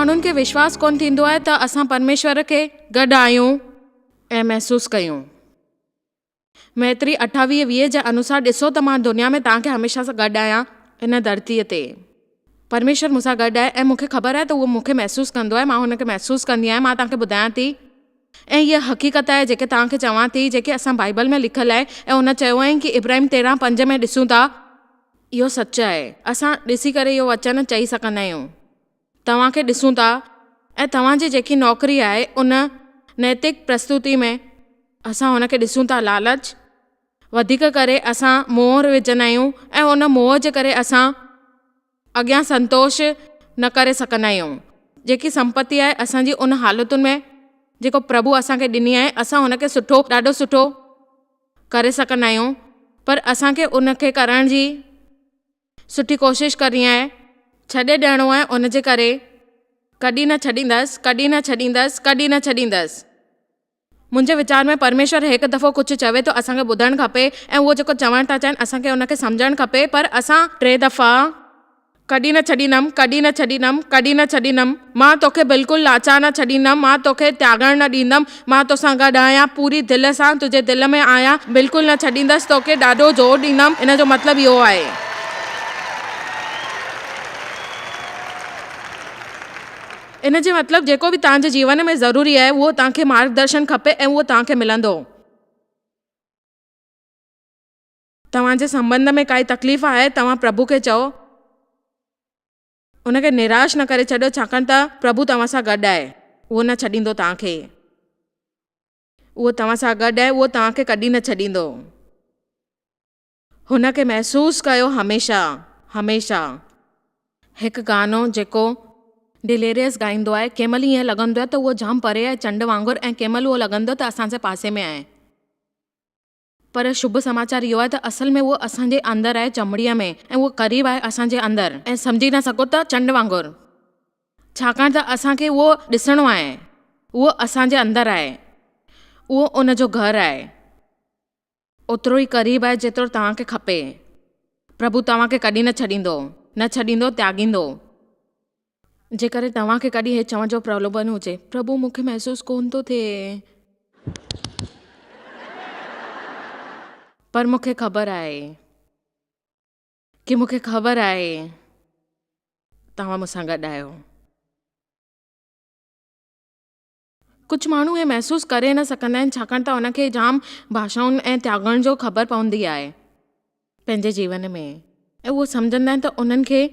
माण्हुनि खे विश्वास कोन थींदो आहे त असां परमेश्वर खे गॾु आहियूं ऐं महसूसु कयूं। मैत्री 28:20 जे अनुसार ॾिसो त मां दुनिया में तव्हांखे हमेशह सां गॾु आहियां। हिन धरतीअ ते परमेश्वर मूंसां गॾु आहे ऐं मूंखे ख़बर आहे त उहो मूंखे महसूसु कंदो आहे, मां हुनखे महसूसु कंदी आहियां। मां तव्हांखे ॿुधायां थी ऐं हीअ हक़ीक़त आहे जेके तव्हांखे चवां थी, जेके असां बाइबल में लिखियलु आहे ऐं हुन चयो आहे कि इब्राहिम 13:5 में ॾिसूं था, इहो सच आहे। असां ॾिसी करे इहो वचन चई सघंदा आहियूं। तव्हांखे ॾिसूं था ऐं तव्हांजी जेकी नौकरी आहे उन नैतिक प्रस्तुति में असां हुनखे ॾिसूं था। लालच वधीक करे असां मोह विझंदा आहियूं ऐं उन मोह जे करे असां अॻियां संतोष न करे सघंदा आहियूं। जेकी संपत्ति आहे असांजी उन हालतुनि में जेको प्रभु असांखे ॾिनी आहे, असां हुनखे सुठो, ॾाढो सुठो करे सघंदा आहियूं, पर असांखे उनखे करण जी सुठी कोशिशि करणी आहे, छॾे ॾियणो आहे। उन जे करे कॾहिं न छॾींदसि, कॾहिं न छॾींदसि, कॾहिं न छॾींदसि। मुंहिंजे वीचार में परमेश्वर हिकु दफ़ो कुझु चवे तो असांखे ॿुधणु खपे ऐं उहो जेको चवणु था चाहिनि असांखे उनखे सम्झणु खपे, पर असां 3 दफ़ा कॾहिं न छॾींदमि, कॾहिं न छॾींदमि, कॾहिं न छॾींदमि, मां तोखे बिल्कुलु लाचार न छॾींदमि, मां तोखे त्यागणु न ॾींदमि, मां तोसां गॾु आहियां, पूरी दिलि सां तुंहिंजे दिलि में आहियां, बिल्कुलु न छॾींदसि, तोखे ॾाढो ज़ोर ॾींदमि। इन जो मतिलबु इहो आहे। इन जे मतिलबु जेको बि तव्हांजे जीवन में ज़रूरी आहे उहो तव्हांखे मार्गदर्शन खपे ऐं उहो तव्हांखे मिलंदो। तव्हांजे संबंध में काई तकलीफ़ आहे, तव्हां प्रभु खे चओ, उनखे निराश न करे छॾियो, छाकाणि त प्रभु तव्हां सां गॾु आहे। उहो न छॾींदो तव्हांखे, उहो तव्हां सां गॾु आहे, उहो तव्हांखे कॾहिं न छॾींदो। हुनखे महसूसु कयो हमेशह हमेशह। हिकु गानो जेको डिलेरियस गाईंदो आहे, कंहिं महिल ईअं लॻंदो आहे त उहो जाम परे आहे चंड वांगुरु ऐं कंहिं महिल उहो लॻंदो त असांजे पासे में आहे, पर शुभ समाचार इहो आहे त असल में उहो असांजे अंदरि आहे, चमड़ीअ में, ऐं उहो क़रीब आहे असांजे अंदरि। ऐं सम्झी न सघो त चंड वांगुरु, छाकाणि त असांखे उहो ॾिसणो आहे, उहो असांजे अंदरि आहे, उहो उनजो घरु आहे, ओतिरो ई क़रीब आहे जेतिरो तव्हांखे खपे। प्रभु तव्हांखे कॾहिं न छॾींदो, न छॾींदो, त्यागींदो। जेकॾहिं तव्हांखे कॾहिं हे चवण जो प्रलोभन हुजे, प्रभु मूंखे महसूसु कोन थो थिए, पर मूंखे ख़बर आहे कि मूंखे ख़बर आहे तव्हां मूंसां गॾु आहियो। कुझु माण्हू हे महसूसु करे न सघंदा आहिनि, छाकाणि त उनखे जाम भाषाउनि ऐं त्यागण जो ख़बर पवंदी आहे पंहिंजे जीवन में, ऐं उहो सम्झंदा आहिनि त उन्हनि खे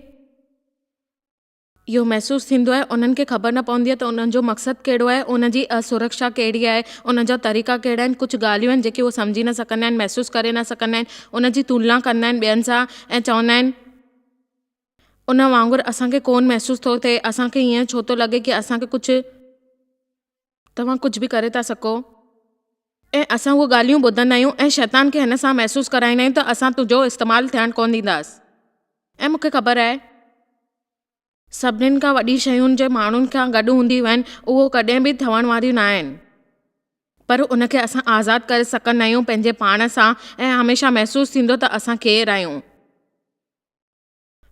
इहो महसूसु थींदो आहे, उन्हनि खे ख़बर न पवंदी आहे त उन्हनि जो मक़सदु कहिड़ो आहे, उनजी सुरक्षा कहिड़ी आहे, उनजा तरीक़ा कहिड़ा आहिनि। कुझु ॻाल्हियूं आहिनि जेके उहे सम्झी न सघंदा आहिनि, महसूसु करे न सघंदा आहिनि, उनजी तुलना कंदा आहिनि ॿियनि सां ऐं चवंदा आहिनि उन वांगुरु असांखे कोन महसूसु थो थिए, असांखे ईअं छो थो लॻे कि असांखे कुझु, तव्हां कुझु बि करे था सघो। ऐं असां उहे ॻाल्हियूं ॿुधंदा आहियूं ऐं शैतान खे हिन सां महसूसु कराईंदा आहियूं त असां तुंहिंजो इस्तेमालु थियणु कोन ॾींदासीं। ऐं मूंखे ख़बर आहे सभिनीनि खां वॾी शयुनि जे माण्हुनि खां गॾु हूंदियूं आहिनि, उहो कॾहिं बि ठहण वारियूं न आहिनि, पर उनखे असां आज़ादु करे सघंदा आहियूं पंहिंजे पाण सां, ऐं हमेशह महसूसु थींदो त असां केरु आहियूं।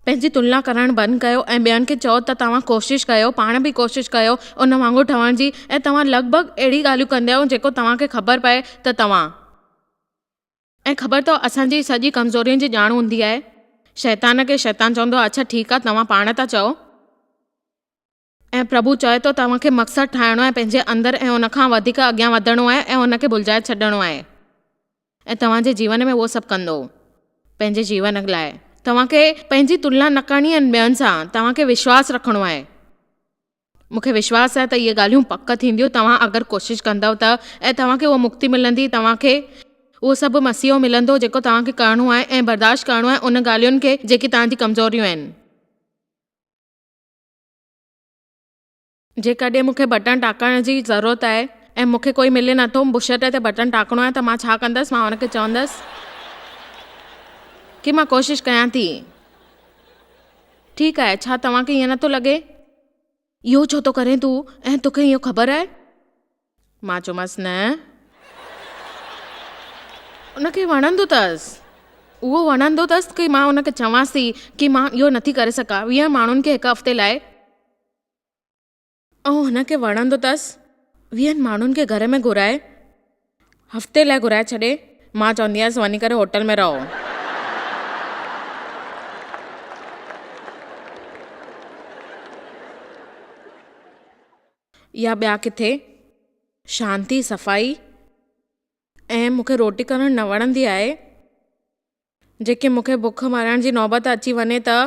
पंहिंजी तुलना करणु बंदि कयो ऐं ॿियनि खे चओ त तव्हां कोशिशि कयो, पाण बि कोशिशि कयो उन वांगुरु ठहण जी, ऐं तव्हां लॻभॻि अहिड़ी ॻाल्हियूं कंदा आहियो जेको तव्हांखे ख़बर पए त तव्हां, ऐं ख़बर अथव असांजी सॼी कमज़ोरियुनि जी ॼाण हूंदी आहे। शैतान खे शैतान चवंदो आहे अच्छा ठीकु आहे, तव्हां पाण था चओ, ऐं प्रभु चए थो तव्हांखे मक़सदु ठाहिणो आहे पंहिंजे अंदरि ऐं उनखां वधीक अॻियां वधणो आहे ऐं उनखे भुलिजाए छॾणो आहे, ऐं तव्हांजे जीवन में उहो सभु कंदो पंहिंजे जीवन लाइ। तव्हांखे पंहिंजी तुलना न करणी आहिनि ॿियनि सां, तव्हांखे विश्वासु रखिणो आहे। मूंखे विश्वासु आहे त इहे ॻाल्हियूं पक थींदियूं तव्हां अगरि कोशिशि कंदव त, ऐं तव्हांखे उहा मुक्ति मिलंदी, तव्हांखे उहो सभु मसीहो मिलंदो जेको तव्हांखे करिणो आहे ऐं बर्दाश्त करिणो आहे उन ॻाल्हियुनि खे जेकी तव्हांजी कमज़ोरियूं आहिनि। जेकॾहिं मूंखे बटन टाकण जी ज़रूरत आहे ऐं मूंखे कोई मिले नथो, बुशर्ट ते बटन टाकणो आहे, त मां छा कंदसि, मां हुनखे चवंदसि कि मां कोशिशि कयां थी। ठीकु आहे, छा तव्हांखे ईअं नथो लॻे इहो छो थो करे तूं, ऐं तोखे इहो ख़बर आहे? मां चयोमांसि न, उनखे वणंदो अथसि, उहो वणंदो अथसि कि मां उनखे चवांसि थी कि मां इहो नथी करे सघां। 20 माण्हुनि खे हिकु हफ़्ते लाइ ऐं हुनखे वणंदो अथसि 20 माण्हुनि खे घर में घुराए, हफ़्ते लाइ घुराए छॾे। मां चवंदी आयसि वञी करे होटल में रहो। या ॿिया किथे शांती सफ़ाई ऐं मूंखे रोटी करणु न वणंदी आहे। जेके मूंखे बुख मरण जी नौबत अची वञे त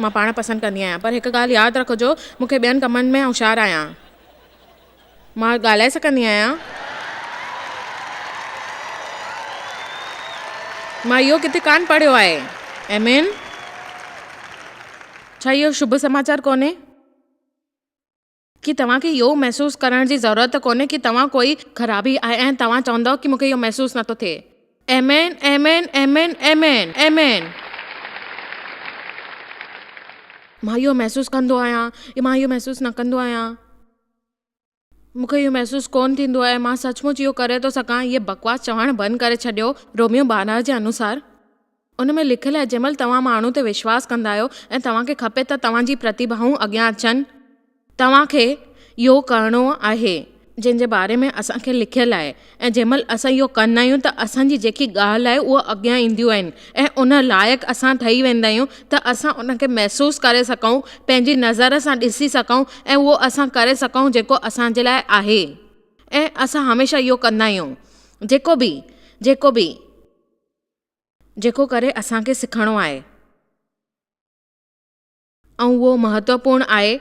मां पाण पसंदि कंदी आहियां। पर हिकु ॻाल्हि यादि रखिजो, मूंखे ॿियनि कमनि में होशियारु आहियां, मां ॻाल्हाए सघंदी आहियां। मां इहो किथे कान पढ़ियो आहे। एमेन। छा इहो शुभ समाचार कोन्हे कि तव्हांखे इहो महसूसु करण जी ज़रूरत कोन्हे कि तव्हां कोई ख़राबी आहे ऐं तव्हां चवंदव कि मूंखे इहो महसूसु नथो थिए। Amen amen amen amen amen. मां इहो महसूसु कंदो आहियां, मां इहो महसूसु न कंदो आहियां, मूंखे इहो महसूसु कोन थींदो आहे, मां सचमुच इहो करे थो सघां। इहे बकवास चवणु बंदि करे छॾियो। रोमियो 12 जे अनुसार उन में लिखियलु आहे, जंहिंमहिल तव्हां माण्हू ते विश्वास कंदा आहियो ऐं तव्हांखे खपे त तव्हांजी प्रतिभाऊं अॻियां अचनि, तव्हांखे इहो करिणो आहे जंहिंजे बारे में असांखे लिखियलु आहे। ऐं जंहिंमहिल असां इहो कंदा आहियूं त असांजी जेकी ॻाल्हि आहे उहा अॻियां ईंदियूं आहिनि ऐं उन लाइक़ु असां ठही वेंदा आहियूं त असां उनखे महसूसु करे सघूं, पंहिंजी नज़र सां ॾिसी सघूं ऐं उहो असां करे सघूं जेको असांजे लाइ आहे। ऐं असां हमेशह इहो कंदा आहियूं। जेको करे असांखे सिखणो आहे ऐं उहो महत्वपूर्ण आहे।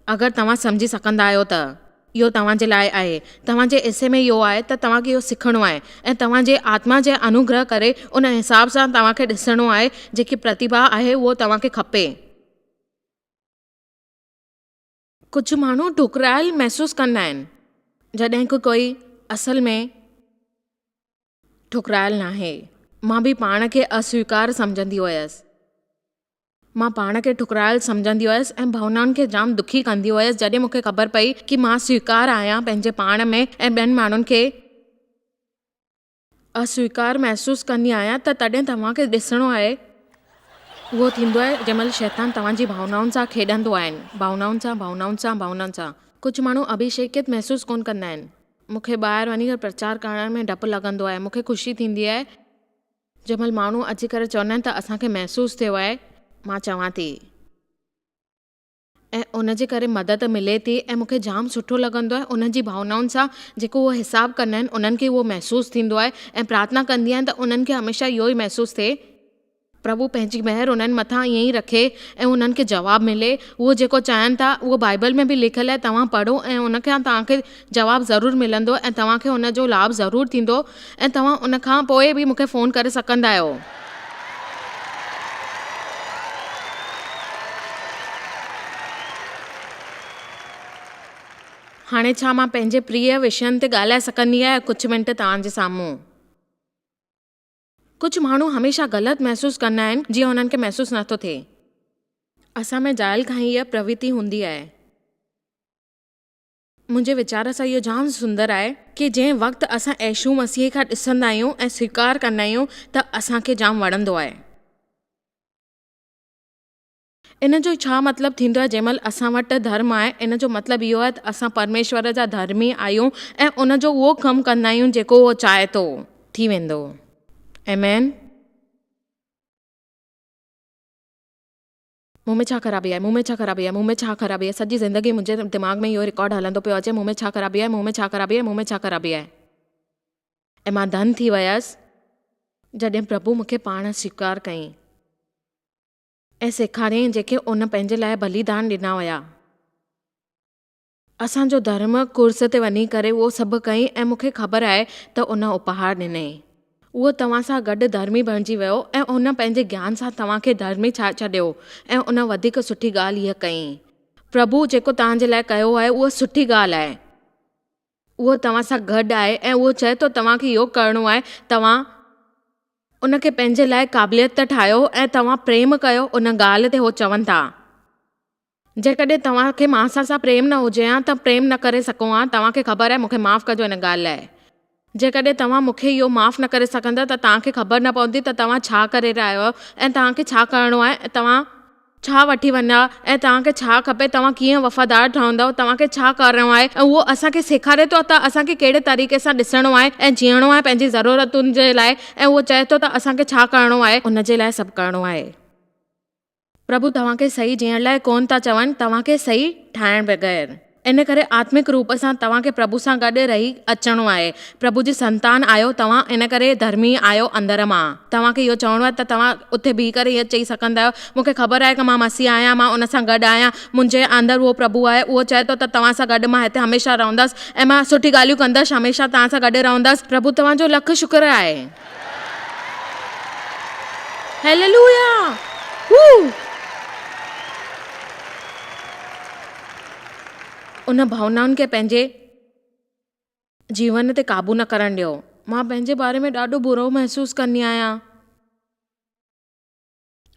अगरि तव्हां सम्झी सघंदा आहियो त इहो तव्हांजे लाइ आहे, तव्हांजे हिसे में इहो आहे त तव्हांखे इहो सिखणो आहे ऐं तव्हांजे आत्मा जे अनुग्रह करे उन हिसाब सां तव्हांखे ॾिसणो आहे जेकी प्रतिभा आहे उहो तव्हांखे खपे। कुझु माण्हू ठुकरायल महसूसु कंदा आहिनि जॾहिं की कोई असल में ठुकरायल नाहे। मां बि पाण खे अस्वीकार सम्झंदी हुयसि, मां पाण खे ठुकरायल सम्झंदी हुयसि ऐं भावनाउनि खे जाम दुखी कंदी हुयसि। जॾहिं मूंखे ख़बर पई कि मां स्वीकार आहियां पंहिंजे पाण में ऐं ॿियनि माण्हुनि खे अस्वीकार महसूसु कंदी आहियां, त तॾहिं तव्हांखे ॾिसणो आहे उहो थींदो आहे जंहिंमहिल शैतान तव्हांजी भावनाउनि सां खेॾंदो आहे, भावनाउनि सां। कुझु माण्हू अभिषेकित महसूसु कोन कंदा आहिनि। मूंखे ॿाहिरि वञी करे प्रचार करण में डपु लॻंदो आहे। मूंखे ख़ुशी थींदी आहे जंहिंमहिल माण्हू अची करे चवंदा आहिनि त असांखे महसूसु थियो आहे। मां चवां थी ऐं उनजे करे मदद मिले थी ऐं मूंखे जाम सुठो लॻंदो आहे। उन्हनि जी भावनाउनि सां जेको उहो हिसाबु कंदा आहिनि उन्हनि खे उहो महसूसु थींदो आहे ऐं प्रार्थना कंदी आहियां त उन्हनि खे हमेशह इहो ई महसूसु थिए प्रभु पंहिंजी महिर उन्हनि मथां ईअं ई रखे ऐं उन्हनि खे जवाबु मिले। उहो जेको चाहिनि था उहो बाइबल में बि लिखियलु आहे, तव्हां पढ़ो ऐं उनखां तव्हांखे जवाबु ज़रूरु मिलंदो ऐं तव्हांखे उनजो लाभ ज़रूरु थींदो ऐं तव्हां उनखां पोइ बि मूंखे फ़ोन करे सघंदा आहियो। हाणे छा मां पंहिंजे प्रिय विषयनि ते ॻाल्हाए सघंदी आहियां कुझु मिंट तव्हांजे साम्हूं? कुझु माण्हू हमेशह ग़लति महसूसु कंदा आहिनि जीअं हुननि खे महसूसु नथो थिए। असां में जाइल खां हीअ प्रवृत्ति हूंदी आहे। मुंहिंजे वीचार सां इहो जाम सुंदर आहे कि जंहिं वक़्तु असां यीशु मसीह खां ॾिसंदा आहियूं ऐं स्वीकार कंदा आहियूं त असांखे जाम वणंदो आहे। इन जो छा मतिलबु थींदो आहे? जंहिंमहिल असां वटि धर्म आहे, इन जो मतिलबु इहो आहे त असां परमेश्वर जा धर्मी आहियूं ऐं उन जो उहो कमु कंदा आहियूं जेको उहो चाहे थो, थी वेंदो। आमेन। मूं में छा ख़राबी आहे? सॼी ज़िंदगी मुंहिंजे दिमाग़ में इहो रिकॉर्ड हलंदो पियो अचे, मूं में छा ख़राबी आहे। ऐं मां धन थी वियसि जॾहिं प्रभु मूंखे पाण स्वीकार कयईं ऐं सेखारियईं जेके उन पंहिंजे लाइ बलिदान ॾिना हुया। असांजो धर्म कुर्स ते वञी करे उहो सभु कयईं ऐं मूंखे ख़बर आहे त उन उपहार ॾिनई। उहो तव्हां सां गॾु धर्मी बणिजी वियो ऐं उन पंहिंजे ज्ञान सां तव्हांखे धर्मी छा छॾियो ऐं उन वधीक सुठी ॻाल्हि हीअ कयईं। प्रभु जेको तव्हांजे लाइ कयो आहे उहा सुठी ॻाल्हि आहे। उहो तव्हां सां गॾु आहे ऐं उहो चए थो तव्हांखे इहो करिणो आहे। तव्हां उनखे पंहिंजे लाइ क़ाबिलियत ठाहियो ऐं तव्हां प्रेम कयो उन ॻाल्हि ते। उहो चवनि था जेकॾहिं तव्हांखे मां सां प्रेम न हुजे हा त प्रेम न करे सघूं हा। तव्हांखे ख़बर आहे, मूंखे माफ़ु कजो हिन ॻाल्हि लाइ। जेकॾहिं तव्हां मूंखे इहो माफ़ु न करे सघंदा त तव्हांखे ख़बर न पवंदी त तव्हां छा करे रहिया आहियो ऐं तव्हांखे छा करिणो आहे। तव्हां छा वठी वञा ऐं तव्हांखे छा खपे, तव्हां कीअं वफ़ादार ठहंदव, तव्हांखे छा करिणो आहे, ऐं उहो असांखे सेखारे थो त असांखे कहिड़े तरीक़े सां ॾिसणो आहे ऐं जीअणो आहे पंहिंजी ज़रूरतुनि जे लाइ, ऐं उहो चए थो त असांखे छा करिणो आहे, उन जे लाइ सभु करिणो आहे। प्रभु तव्हांखे सही जीअण लाइ कोन था चवनि, तव्हांखे सही ठाहिण बग़ैर। इन करे आत्मिक रूप सां तव्हांखे प्रभु सां गॾु रही अचणो आहे। प्रभु जी संतान आहियो तव्हां, इन करे धर्मी आहियो अंदर मां। तव्हांखे इहो चवणो आहे त तव्हां उते बीह करे इहो चई सघंदा आहियो, मूंखे ख़बर आहे कि मां मसीह आहियां, मां उन सां गॾु आहियां, मुंहिंजे अंदरि उहो प्रभु आहे, उहो चए थो त तव्हां सां गॾु मां हिते हमेशह रहंदसि ऐं मां सुठी ॻाल्हियूं कंदसि, हमेशह तव्हां सां गॾु रहंदसि। प्रभु तव्हांजो लख शुक्र आहे। हालेलुया। उन भावनाउनि खे पंहिंजे जीवन ते काबू न करणु ॾियो। मां पंहिंजे बारे में ॾाढो बुरो महसूसु कंदी आहियां,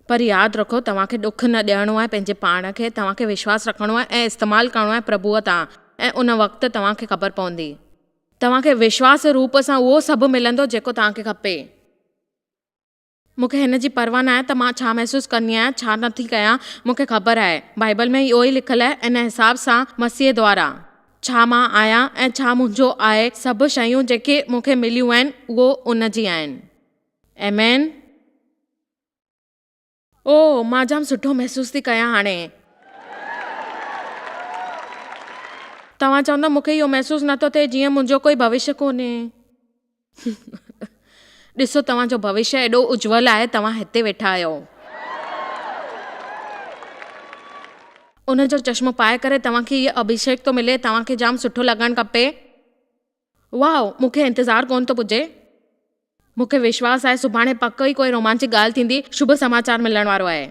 पर यादि रखो तव्हांखे ॾुख न ॾियणो आहे पंहिंजे पाण खे, तव्हांखे विश्वासु रखणो आहे ऐं इस्तेमालु करिणो आहे प्रभुअ तां, ऐं उन वक़्तु तव्हांखे ख़बर पवंदी। तव्हांखे विश्वास रूप सां उहो सभु मिलंदो जेको तव्हांखे खपे। मूंखे हिन जी परवाह न आहे त मां छा महसूसु कंदी आहियां, छा नथी कयां। मूंखे ख़बर आहे, बाइबल में इहो ई लिखियलु आहे, इन हिसाब सां मसीह द्वारा छा मां आहियां ऐं छा मुंहिंजो आहे, सभु शयूं जेके मूंखे मिलियूं आहिनि उहो उन जी आहिनि। आमेन। ओ मां जाम सुठो महसूसु थी कयां हाणे। तव्हां चवंदा मूंखे इहो महसूसु नथो थिए जीअं मुंहिंजो कोई भविष्य कोन्हे। ॾिसो तव्हांजो भविष्य एॾो उज्जवल आहे, तव्हां हिते वेठा आहियो। उन जो चश्मो पाए करे तव्हांखे इहो अभिषेक थो मिले, तव्हांखे जाम सुठो लॻणु खपे। वाह, मूंखे इंतज़ारु कोन थो पुॼे। मूंखे विश्वास आहे सुभाणे पक ई कोई रोमांचिक ॻाल्हि थींदी, शुभ समाचार मिलण वारो आहे।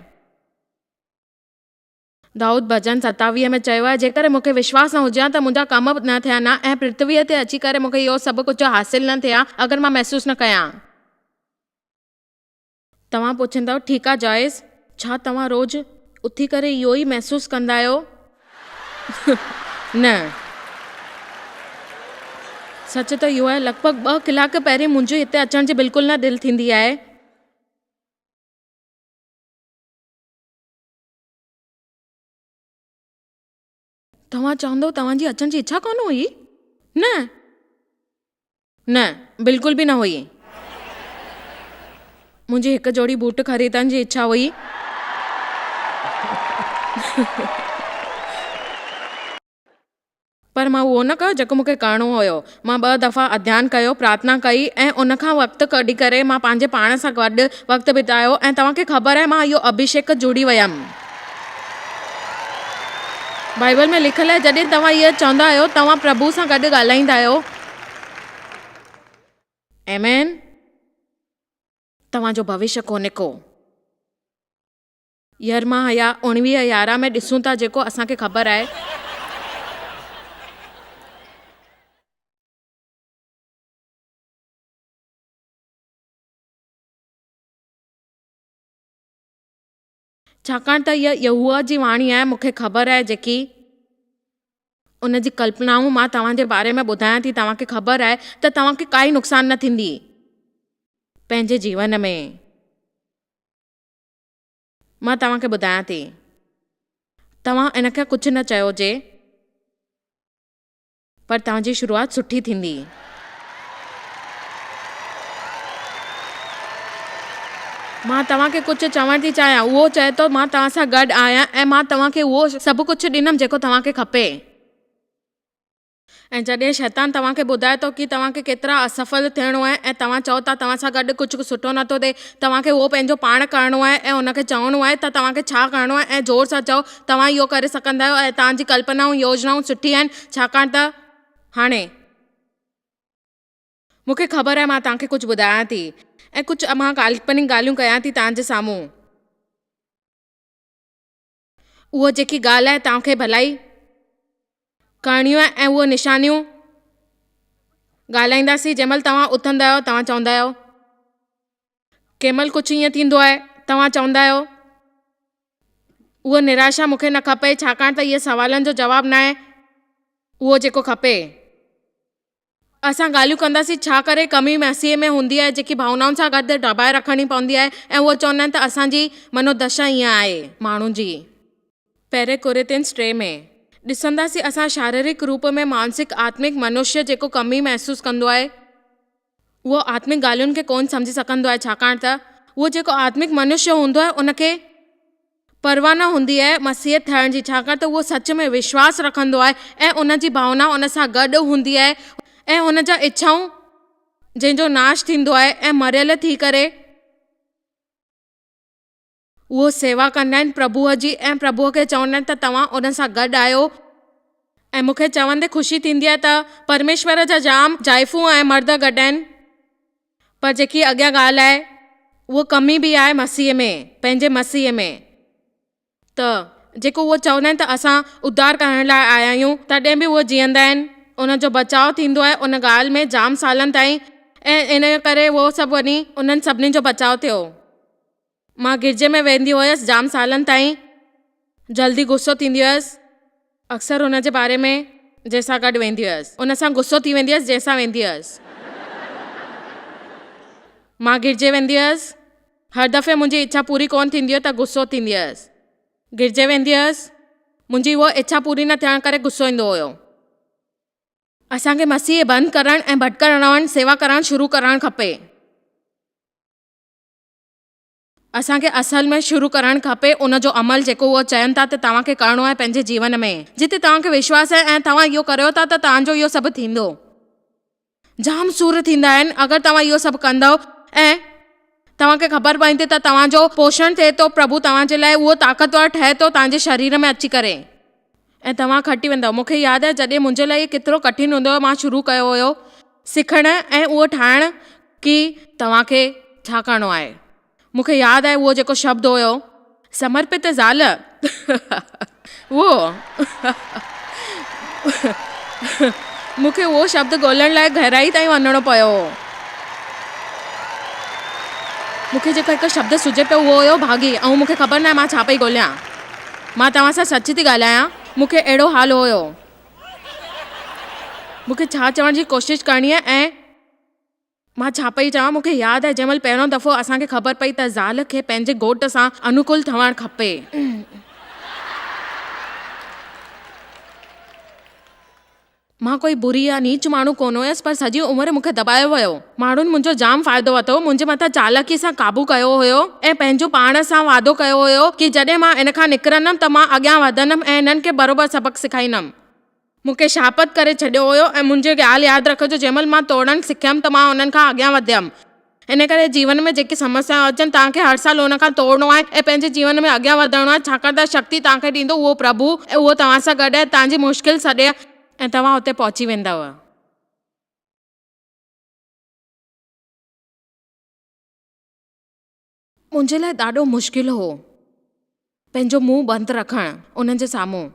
दाऊद भजन 27 में चयो आहे, जेकर मूंखे विश्वास न हुजे त मुंहिंजा कम न थिया न ऐं पृथ्वीअ ते अची करे मूंखे इहो सभु कुझु हासिल न थिया अगरि मां महसूसु न कयां। तव्हां पुछंदव ठीकु आहे जॉयस, छा तव्हां रोज़ उथी करे इहो ई महसूसु कंदा आहियो? न, सच त इहो आहे, लॻभॻि 2 कलाक पहिरीं मुंहिंजी हिते अचण जी बिल्कुलु न दिलि थींदी आहे। तव्हां चवंदव तव्हांजी अचण जी इच्छा कोन हुई? न न, बिल्कुलु बि न हुई। मुंहिंजी हिकु जोड़ी बूट ख़रीदण जी इच्छा हुई। पर मां उहो न कयो जेको मूंखे करिणो हुयो। मां 2 दफ़ा अध्ययन कयो, प्रार्थना कई ऐं उन खां वक़्तु कढी करे मां पंहिंजे पाण सां गॾु वक़्तु बितायो ऐं तव्हांखे ख़बर आहे मां इहो अभिषेक जुड़ी वियमि। बाइबल में लिखियलु आहे, जॾहिं तव्हां इहो चवंदा आहियो तव्हां प्रभु सां गॾु ॻाल्हाईंदा आहियो। आमेन। तव्हांजो भविष्य कोन्हे को। यरमा 19:11 में ॾिसूं था जेको असांखे ख़बर आहे। छाकाणि त इहा यहोवा जी वाणी आहे, मूंखे ख़बर आहे जेकी उन जी कल्पनाऊं मां तव्हांजे बारे में ॿुधायां थी, तव्हांखे ख़बर आहे त तव्हांखे काई नुक़सान न थींदी पंहिंजे जीवन में। मां तव्हांखे ॿुधायां थी, तव्हां इन खे कुझु न चयोजे, पर तव्हांजी शुरूआति सुठी थींदी। मां तव्हांखे कुझु चवणु थी चाहियां, उहो चए थो मां तव्हां सां गॾु आहियां ऐं मां तव्हांखे उहो सभु कुझु ॾींदमि जेको तव्हांखे खपे। ऐं जॾहिं शैतान तव्हांखे ॿुधाए थो कि तव्हांखे केतिरा असफल थियणो आहे ऐं तव्हां चओ था तव्हां सां गॾु कुझु सुठो नथो थिए, तव्हांखे उहो पंहिंजो पाण करिणो आहे ऐं उनखे चवणो आहे त तव्हांखे छा करिणो आहे ऐं ज़ोर सां चओ तव्हां इहो करे सघंदा आहियो ऐं तव्हांजी कल्पनाऊं योजनाऊं सुठी आहिनि। छाकाणि त हाणे मूंखे ख़बर आहे मां तव्हांखे कुझु ॿुधायां थी ऐं कुझु मां काल्पनिक ॻाल्हियूं कयां थी तव्हांजे साम्हूं। उहा जेकी ॻाल्हि आहे तव्हांखे भलाई करणियूं आहे ऐं उहे निशानियूं ॻाल्हाईंदासीं। जंहिंमहिल तव्हां उथंदा आहियो तव्हां चवंदा आहियो, कंहिंमहिल कुझु ईअं थींदो आहे तव्हां चवंदा आहियो उहा निराशा मूंखे न खपे, छाकाणि त इहे सवालनि जो जवाबु न आहे उहो जेको खपे। असां ॻाल्हियूं कंदासीं छा करे कमी मसीह में हूंदी आहे जेकी भावनाउनि सां गॾु दॿाए रखणी पवंदी आहे ऐं उहो चवंदा आहिनि त असांजी मनोदशा ईअं आहे माण्हुनि जी। पहिरें कोरिन्थियंस 3 में ॾिसंदासीं असां शारीरिक रूप में मानसिक आत्मिक मनुष्य जेको कमी महसूसु कंदो आहे उहो आत्मिक ॻाल्हियुनि खे कोन सम्झी सघंदो आहे, छाकाणि त उहो जेको आत्मिक मनुष्य हूंदो आहे उनखे परवाह न हूंदी आहे मसीह थियण जी, छाकाणि त उहो सच में विश्वास रखंदो आहे ऐं उनजी भावना उन सां गॾु हूंदी आहे ऐं हुन जा इच्छाऊं जंहिंजो नाश थींदो आहे ऐं मरियल थी करे उहो सेवा कंदा आहिनि प्रभुअ जी ऐं प्रभुअ खे चवंदा आहिनि त तव्हां उन सां गॾु आहियो। ऐं मूंखे चवंदे ख़ुशी थींदी आहे त परमेश्वर जा जाम जाइफ़ूं ऐं मर्द गॾु आहिनि, पर जेकी अॻियां ॻाल्हि आहे उहो कमी बि आहे मसीह में, पंहिंजे मसीह में। त जेको उहो चवंदा आहिनि त असां उद्धार करण लाइ आया आहियूं तॾहिं बि उहे जीअंदा आहिनि, उनजो बचाव थींदो आहे उन ॻाल्हि में जाम सालनि ताईं ऐं इन करे उहो सभु वञी उन्हनि सभिनी जो बचाव थियो। मां गिरजे में वेंदी हुयसि जाम सालनि ताईं, जल्दी गुस्सो थींदी हुयसि अक्सर हुन जे बारे में जंहिंसां गॾु वेंदी हुयसि, उन सां गुस्सो थी वेंदी हुयसि जंहिंसां वेंदी हुयसि। मां गिरजे वेंदी हुयसि, हर दफ़े मुंहिंजी इच्छा पूरी कोन थींदी हुई त गुस्सो थींदी हुयसि। गिरजे वेंदी हुयसि, मुंहिंजी उहा इच्छा पूरी न थियण करे गुस्सो ईंदो हुयो। असांखे मसीह बंदि करणु ऐं भटकण वञणु सेवा करणु शुरू करणु खपे। असांखे असल में शुरू करणु खपे उनजो अमल जेको उहो चवनि था त तव्हांखे करिणो आहे पंहिंजे जीवन में, जिते तव्हांखे विश्वास आहे ऐं तव्हां इहो करियो था त तव्हांजो इहो सभु थींदो। जाम सूर थींदा आहिनि अगरि तव्हां इहो सभु कंदव ऐं तव्हांखे ख़बर पवंदी त तव्हांजो पोषण थिए थो, प्रभु तव्हांजे लाइ उहो ताक़तवर ठहे थो तव्हांजे शरीर में अची करे ऐं तव्हां खटी वेंदव। मूंखे यादि आहे जॾहिं मुंहिंजे लाइ केतिरो कठिन हूंदो हुयो, मां शुरू कयो हुयो सिखणु ऐं उहो ठाहिणु की तव्हांखे छा करिणो आहे। मूंखे यादि आहे उहो जेको शब्द हुयो समर्पित ज़ाल उहो मूंखे उहो शब्द ॻोल्हण लाइ गहराई ताईं वञिणो पियो। मूंखे जेको हिकु शब्द सुझे पियो उहो हुयो भागी, ऐं मूंखे ख़बर न आहे मां छा पई ॻोल्हियां। मां तव्हां सां सच थी ॻाल्हायां, मूंखे अहिड़ो हाल हुयो। मूंखे छा चवण जी कोशिशि करणी आहे ऐं मां छा पई चवां। मूंखे यादि आहे जंहिंमहिल पहिरियों दफ़ो असांखे ख़बर पई त ज़ाल खे पंहिंजे घोट सां अनुकूल ठहणु खपे। मां कोई बुरी या नीच माण्हू कोन हुयसि, पर सॼी उमिरि मूंखे दॿायो वियो। माण्हुनि मुंहिंजो जाम फ़ाइदो वरितो, मुंहिंजे मथां चालाकी सां काबू कयो हुयो ऐं पंहिंजो पाण सां वादो कयो हुयो कि जॾहिं मां इन खां निकिरंदमि त मां अॻियां वधंदमि ऐं इन्हनि खे बराबरि सबक़ु सेखारींदमि। मूंखे शापत करे छॾियो हुयो ऐं मुंहिंजी ॻाल्हि यादि रखिजो, जंहिंमहिल मां तोड़णु सिखियमि त मां उन्हनि खां अॻियां वधियमि। इन करे जीवन में जेकी समस्याऊं अचनि तव्हांखे हर साल हुन खां तोड़णो आहे ऐं पंहिंजे जीवन में अॻियां वधणो आहे, छाकाणि त शक्ति तव्हांखे ॾींदो उहो प्रभु ऐं उहो तव्हां सां गॾु आहे। तव्हांजी मुश्किल सॾे ऐं तव्हां हुते पहुची वेंदव। मुंहिंजे लाइ ॾाढो मुश्किल हो पंहिंजो मुंहुं बंदि रखणु उन्हनि जे साम्हूं।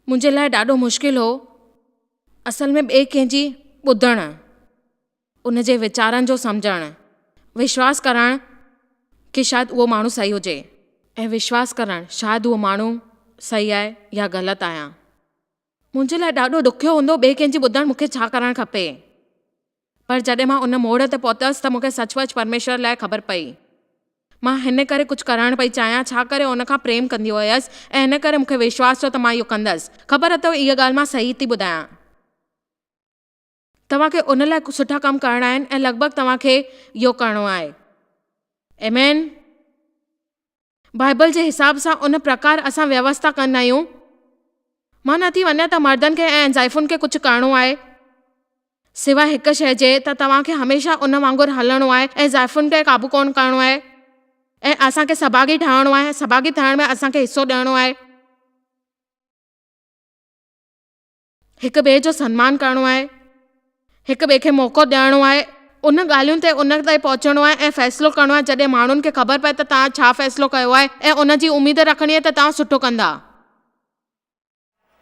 मुंहिंजे लाइ ॾाढो मुश्किल हो असल में ॿिए कंहिंजी ॿुधणु, उन जे वीचारनि जो सम्झणु, विश्वास करणु कि शायदि उहो माण्हू सही हुजे ऐं विश्वास करणु शायदि उहो माण्हू सही आहे या ग़लति आहियां। मुंहिंजे लाइ ॾाढो ॾुखियो हूंदो ॿिए कंहिंजी ॿुधणु मूंखे छा करणु खपे। पर जॾहिं मां उन मोड़ ते पहुतसि त मूंखे सचमुच परमेश्वर लाइ ख़बर पई। मां हिन करे कुझु करणु पई चाहियां, छा करे उन खां प्रेम कंदी हुयसि ऐं हिन करे मूंखे विश्वास हो त मां इहो कंदसि। ख़बर अथव इहा ॻाल्हि मां सही थी ॿुधायां। तव्हांखे उन लाइ सुठा कमु करणा आहिनि ऐं लॻभॻि तव्हांखे इहो करिणो आहे। आमेन। बाइबल जे हिसाब सां उन प्रकार असां व्यवस्था कंदा आहियूं। मां नथी वञा त मर्दनि खे ऐं ज़ाइफ़ुनि खे कुझु करिणो आहे सिवाय हिकु शइ जे, त तव्हांखे हमेशह उन वांगुरु हलणो आहे ऐं ज़ाइफ़ुनि खे क़ाबू कोन करिणो आहे ऐं असांखे सहभागी ठहणो आहे। सहभागी थियण में असांखे हिसो ॾियणो आहे, हिक ॿिए जो सम्मान करिणो आहे, हिक ॿिए खे मौक़ो ॾियणो आहे, उन ॻाल्हियुनि ते उन ताईं पहुचणो आहे ऐं फ़ैसिलो करिणो आहे जॾहिं माण्हुनि खे ख़बर पए त तव्हां छा फ़ैसिलो कयो आहे ऐं उन जी उमेद रखणी आहे त तव्हां सुठो कंदा।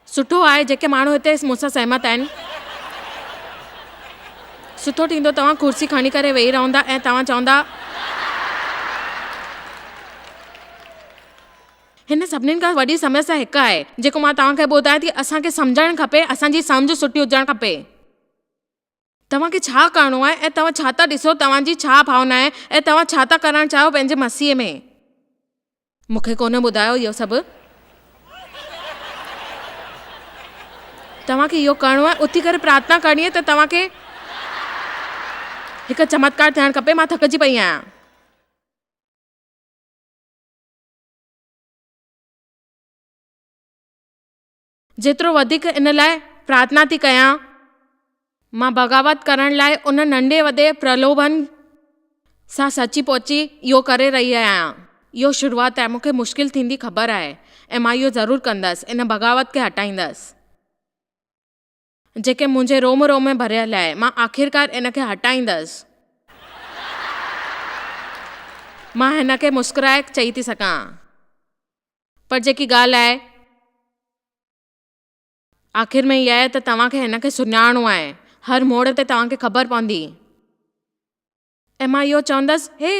सुठो आहे जेके माण्हू हिते मूंसां सहमत आहिनि। सुठो थींदो तव्हां कुर्सी खणी करे वेही रहंदा ऐं तव्हां चवंदा हिन सभिनीनि खां वॾी समस्या हिकु आहे जेको मां तव्हांखे ॿुधायां थी। असांखे सम्झणु खपे, असांजी सम्झ सुठी हुजणु खपे। तव्हांखे छा करिणो आहे ऐं तव्हां छा था ॾिसो, तव्हांजी छा भावना आहे ऐं तव्हां छा था करणु चाहियो पंहिंजे मसीह में। मूंखे कोन ॿुधायो इहो सभु। तव्हांखे इहो करिणो आहे, उथी करे प्रार्थना करणी आहे त तव्हांखे हिकु चमत्कार थियणु खपे। मां थकिजी पई आहियां। जेतिरो वधीक इन लाइ प्रार्थना थी कयां, मां बग़ावत करण लाइ उन नंढे वॾे प्रलोभन सां सची पहुची इहो करे रही आहियां। इहो शुरूआति आहे, मूंखे मुश्किल थींदी ख़बर आहे ऐं मां इहो ज़रूरु कंदसि। इन बग़ावत खे हटाईंदसि जेके मुंहिंजे रोम रोम में भरियल आहे। मां आख़िरकार इन खे हटाईंदसि। मां हिन खे मुस्कुराए चई थी सघां, पर जेकी ॻाल्हि आहे आख़िर में इहा आहे त तव्हांखे हिन खे सुञाणो आहे। हर मोड़ ते तव्हांखे ख़बर पवंदी। ऐं मां इहो चवंदसि, हे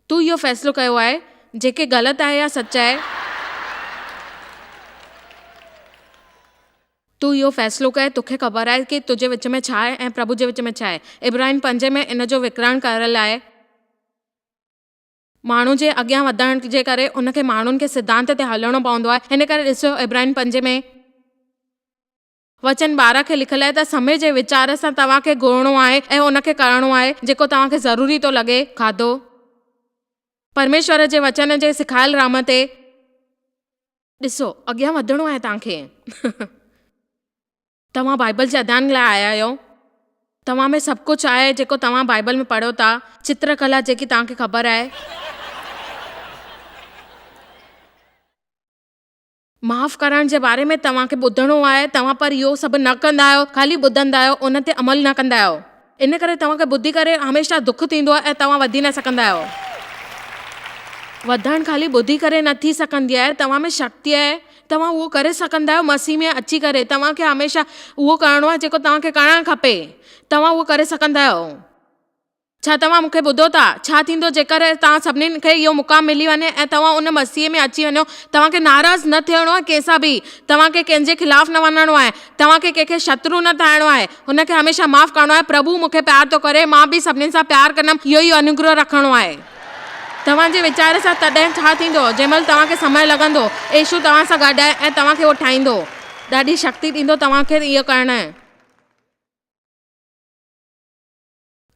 तूं इहो फ़ैसिलो कयो आहे, जेके ग़लति आहे या सच आहे, तूं इहो फ़ैसिलो कए। तोखे ख़बर आहे कि तुंहिंजे विच में छा आहे ऐं प्रभु जे विच में छा आहे। इब्राहिम 5 में इन जो विकरण करण लाइ माण्हू जे अॻियां वधण जे करे उनखे माण्हुनि खे सिद्धांत ते हलणो पवंदो आहे। हिन करे ॾिसो, इब्राहिम 5 में वचन 12 खे लिखियलु आहे त समय जे वीचार सां तव्हांखे घुरणो आहे ऐं उनखे करिणो आहे जेको तव्हांखे ज़रूरी थो लॻे। खाधो परमेश्वर जे वचन जे सिखायल राम ते ॾिसो, अॻियां वधणो आहे तव्हांखे। तव्हां बाइबल जे अध्ययन लाइ आया आहियो। तव्हां में सभु कुझु आहे जेको तव्हां बाइबल में पढ़ो था। चित्रकला जेकी तव्हांखे ख़बर आहे, माफ़ करण जे बारे में तव्हांखे ॿुधणो आहे। तव्हां पर इहो सभु न कंदा आहियो, ख़ाली ॿुधंदा आहियो, उन ते अमल न कंदा आहियो। इन करे तव्हांखे ॿुधी करे हमेशह दुख थींदो आहे ऐं तव्हां वधी न सघंदा आहियो। वधणु ख़ाली ॿुधी करे न थी सघंदी आहे। तव्हां में शक्ति आहे, तव्हां उहो करे सघंदा आहियो मसीह में अची करे। तव्हांखे हमेशह उहो करिणो आहे जेको तव्हांखे करणु खपे। तव्हां उहो करे सघंदा आहियो। छा तव्हां मूंखे ॿुधो था? छा थींदो जेकर तव्हां सभिनीनि खे इहो मुक़ाम मिली वञे ऐं तव्हां उन मसीह में अची वञो? तव्हांखे नाराज़ न थियणो आहे कंहिंसां बि। तव्हांखे कंहिंजे ख़िलाफ़ु न वञणो आहे। तव्हांखे कंहिंखे शत्रु न ठाहिणो आहे। हुनखे हमेशह माफ़ करिणो आहे। प्रभु मूंखे प्यार थो करे, मां बि सभिनीनि सां प्यार कंदमि। इहो ई अनुग्रह रखणो आहे तव्हांजे वीचार सां। तॾहिं छा थींदो? जंहिंमहिल तव्हांखे समय लॻंदो, यीशु तव्हां सां गॾु आहे ऐं तव्हांखे उहो ठाहींदो, ॾाढी शक्ति ॾींदो तव्हांखे इहो करणु आहे।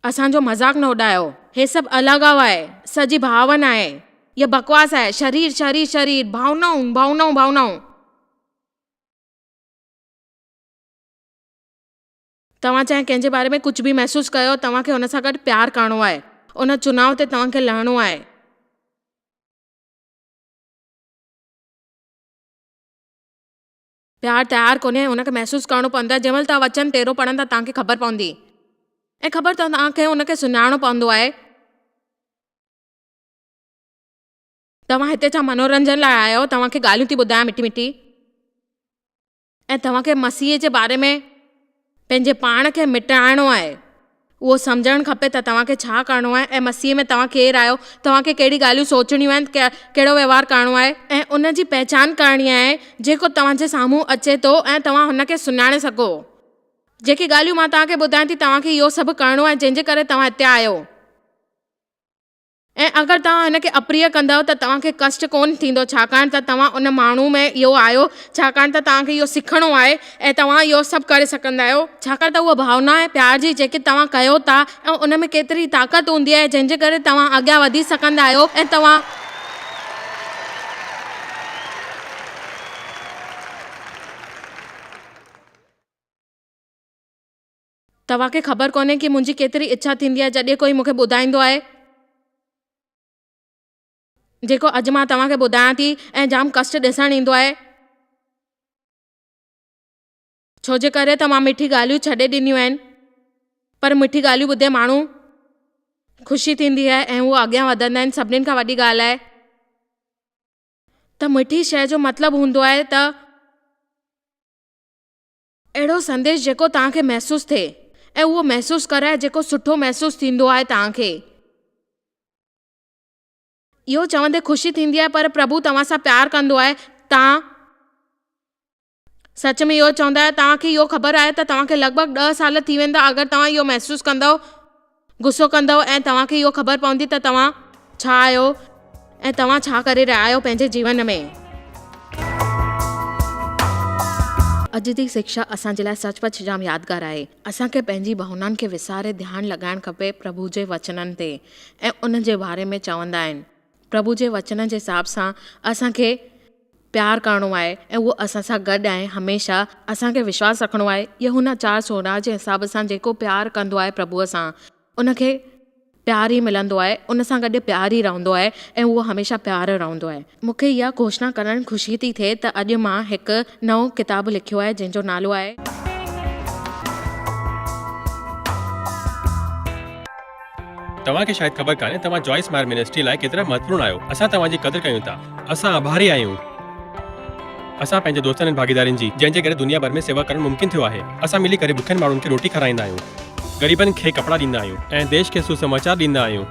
असांजो मज़ाक न उॾायो। हे सभु अलॻाव आहे, सॼी भावना आहे, इहा बकवास आहे। शरीर शरीर शरीर, भावनाऊं भावनाऊं भावनाऊं। तव्हां चाहे कंहिंजे बारे में कुझु बि महसूसु कयो, तव्हांखे हुन सां गॾु प्यारु करिणो आहे। उन चुनाव ते तव्हांखे लहणो आहे। प्यारु तयारु कोन्हे, हुनखे महसूसु करिणो पवंदो आहे। जंहिंमहिल तव्हां वचन 13 पढ़ंदा तव्हांखे ख़बर पवंदी ऐं ख़बर तव्हांखे हुनखे सुञाणो पवंदो आहे। तव्हां हिते छा मनोरंजन लाइ आया आहियो? तव्हांखे ॻाल्हियूं थी ॿुधायां मिठी मिठी, ऐं तव्हांखे मसीह जे बारे में पंहिंजे पाण खे मिटाइणो आहे। उहो सम्झणु खपे त तव्हांखे छा करिणो आहे ऐं मसीह में तव्हां केरु आहियो, तव्हांखे कहिड़ी ॻाल्हियूं सोचणियूं आहिनि, कहिड़ो व्यवहार करिणो आहे ऐं उन जी पहचान करणी आहे जेको तव्हांजे साम्हूं अचे थो ऐं तव्हां हुनखे सुञाणे सघो। जेकी ॻाल्हियूं मां तव्हांखे ॿुधायां थी, तव्हांखे इहो सभु करिणो आहे जंहिंजे करे तव्हां हिते आहियो। ऐं अगरि तव्हां हिनखे अप्रिय कंदव त तव्हांखे कष्ट कोन थींदो, छाकाणि त तव्हां उन माण्हू में इहो आहियो, छाकाणि त तव्हांखे इहो सिखणो आहे ऐं तव्हां इहो सभु करे सघंदा आहियो। छाकाणि त उहा भावना आहे प्यार जी जेकी तव्हां कयो था ऐं उन में केतिरी ताक़त हूंदी आहे जंहिंजे करे तव्हां अॻियां वधी सघंदा आहियो ऐं तव्हांखे ख़बर कोन्हे कि मुंहिंजी केतिरी इच्छा थींदी आहे जॾहिं कोई मूंखे ॿुधाईंदो आहे जेको अॼु मां तव्हांखे ॿुधायां थी, ऐं जाम कष्ट ॾिसणु ईंदो आहे। छो जे करे त मां मिठी ॻाल्हियूं छॾे ॾिनियूं आहिनि, पर मिठी ॻाल्हियूं ॿुधे माण्हू ख़ुशी थींदी आहे ऐं उहे अॻियां वधंदा आहिनि। सभिनीनि खां वॾी ॻाल्हि आहे त मिठी शइ जो मतिलबु हूंदो आहे त अहिड़ो संदेश जेको तव्हांखे महसूसु थिए ऐं उहो महसूसु कराए जेको सुठो महसूसु थींदो आहे तव्हांखे। इहो चवंदे ख़ुशी थींदी आहे, पर प्रभु तव्हां सां प्यारु कंदो आहे। तव्हां सच में इहो चवंदा आहियो? तव्हांखे इहो ख़बर आहे त तव्हांखे लॻभॻि 10 साल थी वेंदा अगरि तव्हां इहो महसूसु कंदव, गुस्सो कंदव ऐं तव्हांखे इहो ख़बर पवंदी त तव्हां छा आहियो ऐं तव्हां छा करे रहिया आहियो पंहिंजे जीवन में। अॼु जी शिक्षा असांजे लाइ सचपच जाम यादगार आहे। असांखे पंहिंजी भावनाउनि खे विसारे ध्यानु लॻाइणु खपे प्रभु जे वचननि ते ऐं उन जे बारे में चवंदा आहिनि। प्रभु जे वचन जे हिसाब सां असांखे प्यारु करिणो आहे ऐं उहो असां सां गॾु आहे हमेशह। असांखे विश्वासु रखिणो आहे यूहन्ना 4:16 जे हिसाब सां जेको प्यारु कंदो आहे प्रभुअ सां उनखे प्यार ई मिलंदो आहे, उन सां गॾु प्यार ई रहंदो आहे ऐं उहो हमेशह प्यारु रहंदो आहे। मूंखे इहा घोषणा करणु ख़ुशी थी थिए त अॼु मां हिकु नओं किताबु लिखियो आहे जंहिंजो नालो आहे तव्हांखे शायदि ख़बर कान्हे तव्हां जॉइस मायर मिनिस्ट्री लाइ केतिरा महत्वपूर्ण आहियो। असां तव्हांजी क़दुरु कयूं था। असां आभारी आहियूं। असां पंहिंजे दोस्तनि ऐं भागीदारनि जी जंहिंजे करे दुनिया भर में सेवा करणु मुमकिन थियो आहे। असां मिली करे बुखियनि माण्हुनि खे रोटी खाराईंदा आहियूं, ग़रीबनि खे कपिड़ा ॾींदा आहियूं ऐं देश खे सुसमाचार ॾींदा आहियूं।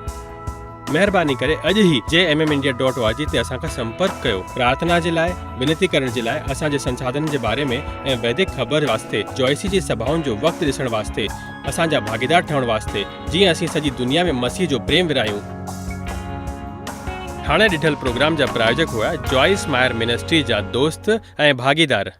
महिरबानी करे अॼु ई jmmindia.org ते असां खां संपर्क कयो। प्रार्थना जे लाइ, विनती करण जे लाइ, असांजे संसाधननि जे बारे में ऐं वैदिक ख़बर वास्ते, जॉइसी जी सभाउनि जो वक़्तु ॾिसण वास्ते, असांजा भागीदार ठहण वास्ते, जीअं असीं सॼी दुनिया में मसीह जो प्रेम विरायूं। हाणे ॾिठल प्रोग्राम जा प्रायोजक हुआ जॉइस मायर मिनिस्ट्री जा दोस्त ऐं भागीदार।